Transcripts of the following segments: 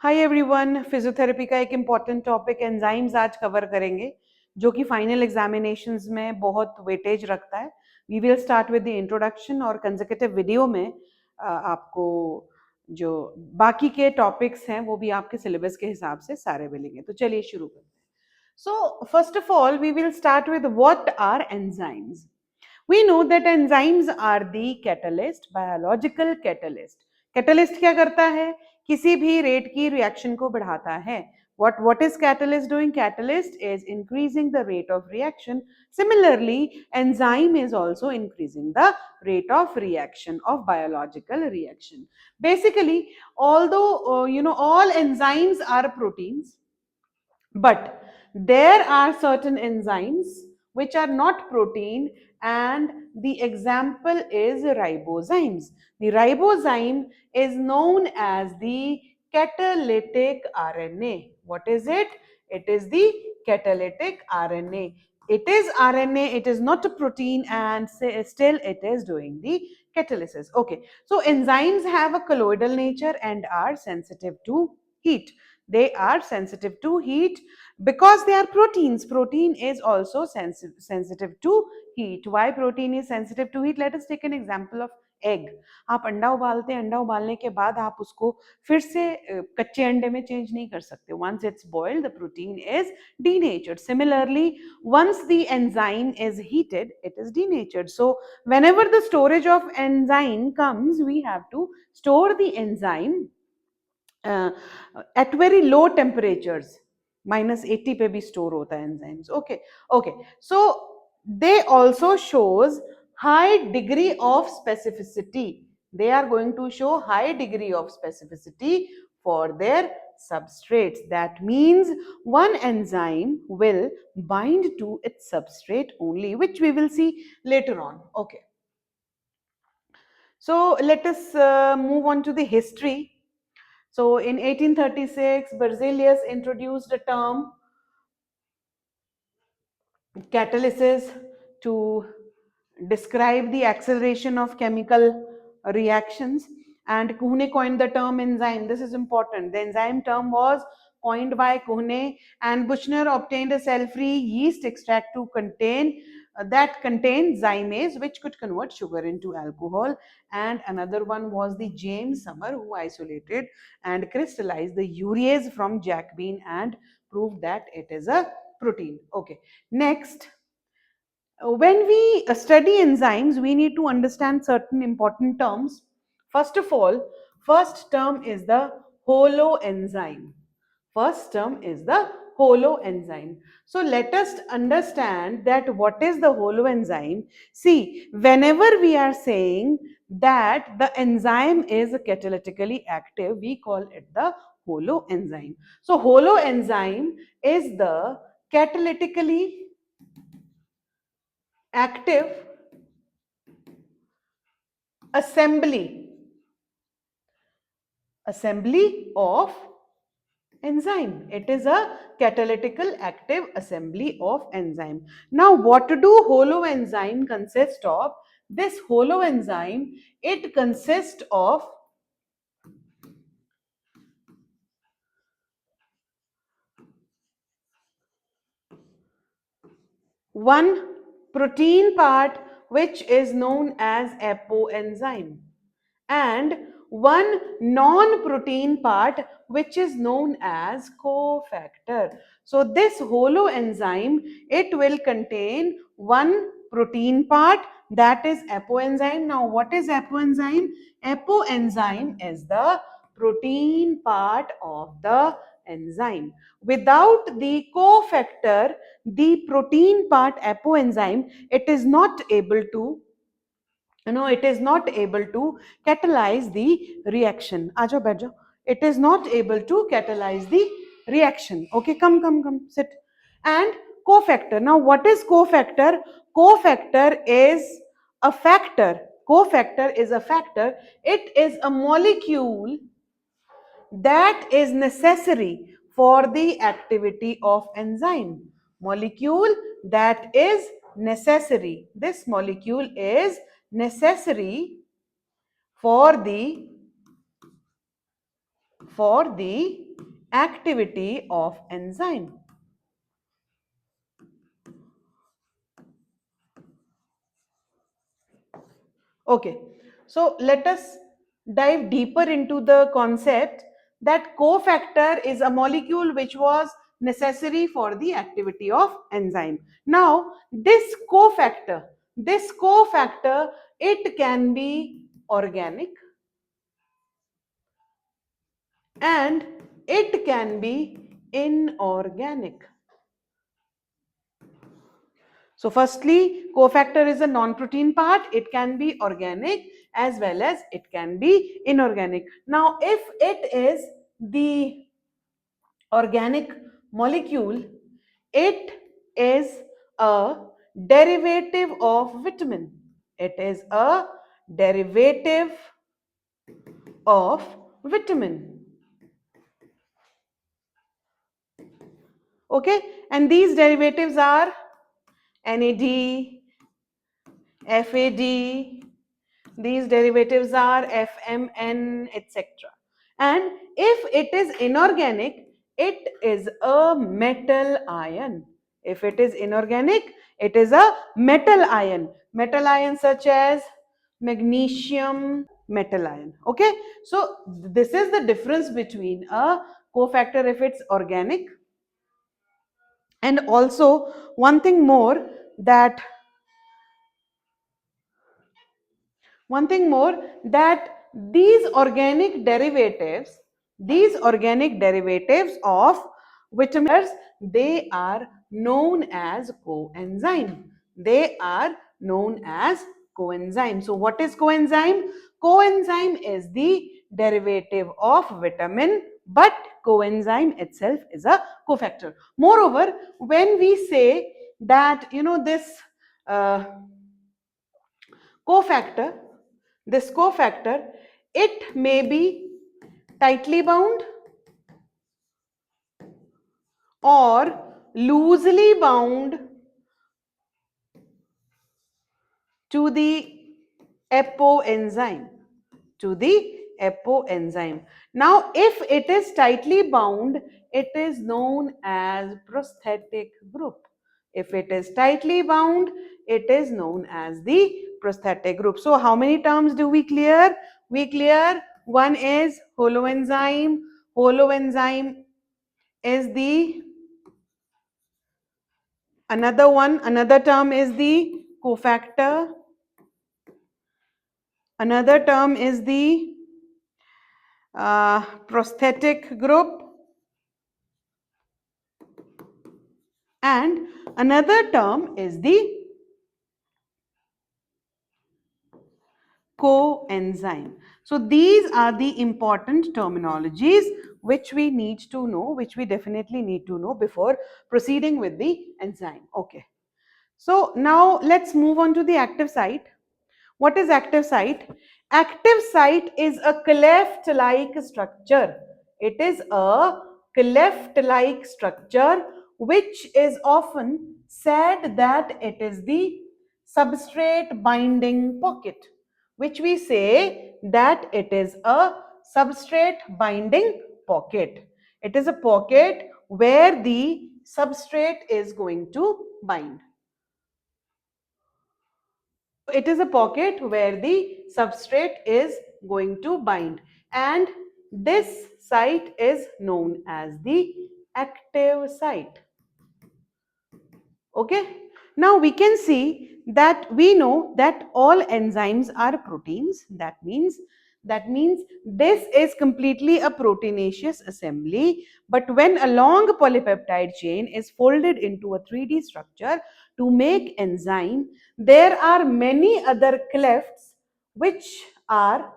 Hi everyone, physiotherapy का एक important topic enzymes आज कवर करेंगे जो कि फाइनल एग्जामिनेशंस में बहुत वेटेज रखता है. We will start with the introduction और कंसेक्यूटिव वीडियो में आपको जो बाकी के टॉपिक्स हैं वो भी आपके सिलेबस के हिसाब से सारे मिलेंगे. तो चलिए शुरू करते हैं. So first of all we will start with what are enzymes. We know that enzymes are the catalyst, biological catalyst. Catalyst क्या करता है? किसी भी रेट की रिएक्शन को बढ़ाता है. What is catalyst doing? Catalyst is increasing the rate of reaction. Similarly, enzyme is also increasing the rate of reaction of biological reaction. Basically, although all enzymes are proteins, but there are certain enzymes which are not protein, and the example is ribozymes. The ribozyme is known as the catalytic RNA. What is it? It is the catalytic RNA. It is RNA, it is not a protein, and still it is doing the catalysis. Okay, so enzymes have a colloidal nature and are sensitive to heat. They are sensitive to heat because they are proteins. Protein is also sensitive to heat. Why protein is sensitive to heat? Let us take an example of egg. आप अंडा उबालते हैं, अंडा उबालने के बाद आप उसको फिर से कच्चे अंडे में चेंज नहीं कर सकते. Once it's boiled, the protein is denatured. Similarly, once the enzyme is heated, it is denatured. So whenever the storage of enzyme comes, we have to store the enzyme at very low temperatures. -80 पे भी store होता है enzymes. Okay, so they also shows high degree of specificity. They are going to show high degree of specificity for their substrates. That means one enzyme will bind to its substrate only, which we will see later on. Okay, so let us move on to the history. So in 1836, Berzelius introduced a term catalysis to describe the acceleration of chemical reactions, and Kuhne coined the term enzyme. This is important. The enzyme term was coined by Kuhne, and Buchner obtained a cell-free yeast extract to contain that contained zymase, which could convert sugar into alcohol. And another one was the James Summer, who isolated and crystallized the urease from jack bean and proved that it is a protein. Okay, next, when we study enzymes, we need to understand certain important terms. First of all, first term is the holoenzyme. First term is the holoenzyme. So let us understand that what is the holoenzyme. See, whenever we are saying that the enzyme is catalytically active, we call it the holoenzyme. So holoenzyme is the catalytically active assembly of enzyme. It is a catalytical active assembly of enzyme. Now what do holoenzyme consist of? This holoenzyme, it consists of one protein part which is known as apoenzyme, and one non-protein part which is known as cofactor. So this holoenzyme, it will contain one protein part, that is apoenzyme. Now what is apoenzyme? Apoenzyme is the protein part of the enzyme. Without the cofactor, the protein part apoenzyme, it is not able to catalyze the reaction. Aajo, baith jao. It is not able to catalyze the reaction. Okay, come, sit. And cofactor. Now, what is cofactor? Cofactor is a factor. Cofactor is a factor. It is a molecule that is necessary for the activity of enzyme. Molecule that is necessary. This molecule is necessary for the activity of enzyme. Okay, so let us dive deeper into the concept that cofactor is a molecule which was necessary for the activity of enzyme. Now, this cofactor, it can be organic and it can be inorganic. So firstly, cofactor is a non-protein part. It can be organic as well as it can be inorganic. Now, if it is the organic molecule, it is a derivative of vitamin. It is a derivative of vitamin. Okay, and these derivatives are NAD, FAD, these derivatives are FMN, etc. And if it is inorganic, it is a metal ion. If it is inorganic, it is a metal ion. Metal ions such as magnesium metal ion. Okay, so this is the difference between a cofactor if it's organic. And also one thing more that these organic derivatives of vitamins, they are known as coenzyme. They are known as coenzyme. So what is coenzyme? Coenzyme is the derivative of vitamin, but coenzyme itself is a cofactor. Moreover, when we say that this uh, cofactor, it may be tightly bound or loosely bound to the apoenzyme. To the apoenzyme. Now, if it is tightly bound, it is known as prosthetic group. If it is tightly bound, it is known as the prosthetic group. So, how many terms do we clear? We clear one is holoenzyme. Holoenzyme is the another term is the cofactor. Another term is the prosthetic group. And another term is the coenzyme. So these are the important terminologies which we need to know, which we definitely need to know before proceeding with the enzyme. Okay. So now let's move on to the active site. What is active site? Active site is a cleft-like structure. It is a cleft-like structure which is often said that it is the substrate binding pocket, which we say that it is a substrate binding pocket. It is a pocket where the substrate is going to bind. It is a pocket where the substrate is going to bind, and this site is known as the active site. Okay, now we can see that we know that all enzymes are proteins. That means this is completely a proteinaceous assembly, but when a long polypeptide chain is folded into a 3D structure to make enzyme, there are many other clefts which are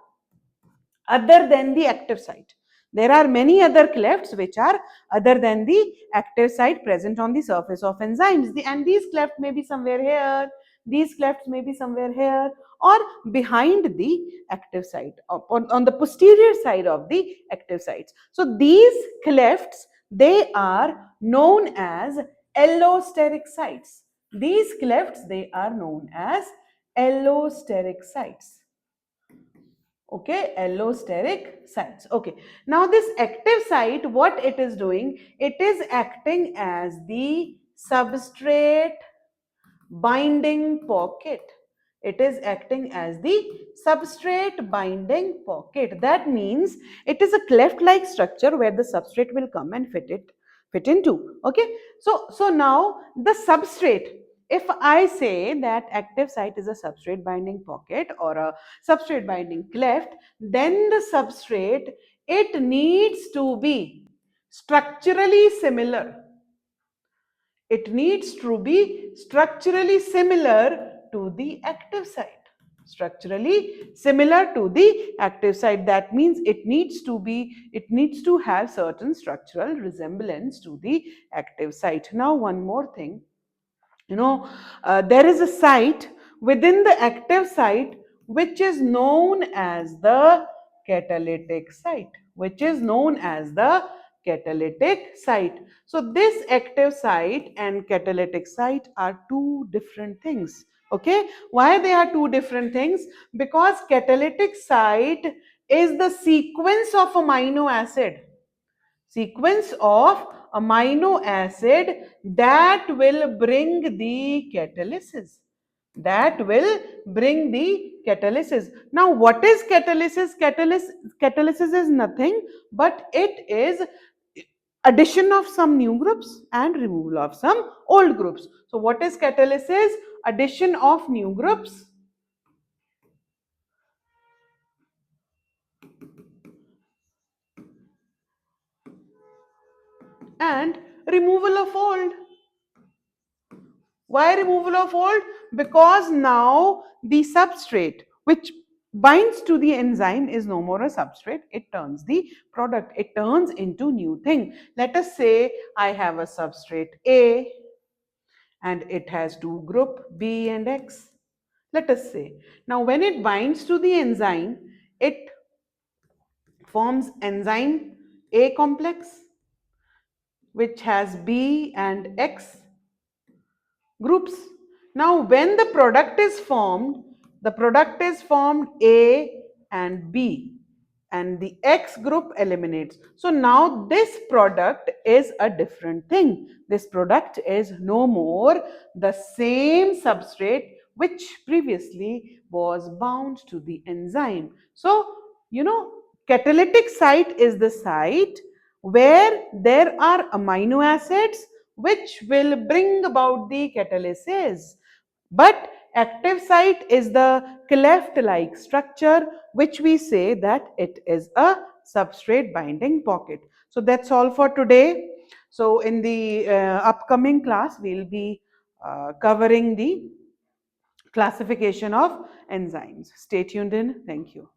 other than the active site. There are many other clefts which are other than the active site present on the surface of enzymes. And these clefts may be somewhere here, these clefts may be somewhere here, or behind the active site, on the posterior side of the active sites. So these clefts, they are known as allosteric sites. These clefts, they are known as allosteric sites. Okay, allosteric sites. Okay, now this active site, what it is doing, it is acting as the substrate binding pocket. It is acting as the substrate binding pocket. That means it is a cleft like structure where the substrate will come and fit into. Okay, so now the substrate, if I say that active site is a substrate binding pocket or a substrate binding cleft, then the substrate, it needs to be structurally similar. It needs to be structurally similar to the active site. Structurally similar to the active site. That means it needs to have certain structural resemblance to the active site. Now, one more thing, there is a site within the active site which is known as the catalytic site, so this active site and catalytic site are two different things. Okay, why they are two different things? Because catalytic site is the sequence of amino acid that will bring the catalysis. Now, what is catalysis? Catalysis is nothing but it is addition of some new groups and removal of some old groups. So what is catalysis? Addition of new groups and removal of old. Why removal of old? Because now the substrate which binds to the enzyme is no more a substrate. It turns the product. It turns into new thing. Let us say I have a substrate A and it has two group B and X. Let us say. Now when it binds to the enzyme, it forms enzyme A complex which has B and X groups. Now, when the product is formed A and B, and the X group eliminates. So now this product is a different thing. This product is no more the same substrate which previously was bound to the enzyme. So, catalytic site is the site where there are amino acids which will bring about the catalysis. But active site is the cleft-like structure which we say that it is a substrate binding pocket. So that's all for today. So in the upcoming class, we'll be covering the classification of enzymes. Stay tuned in. Thank you.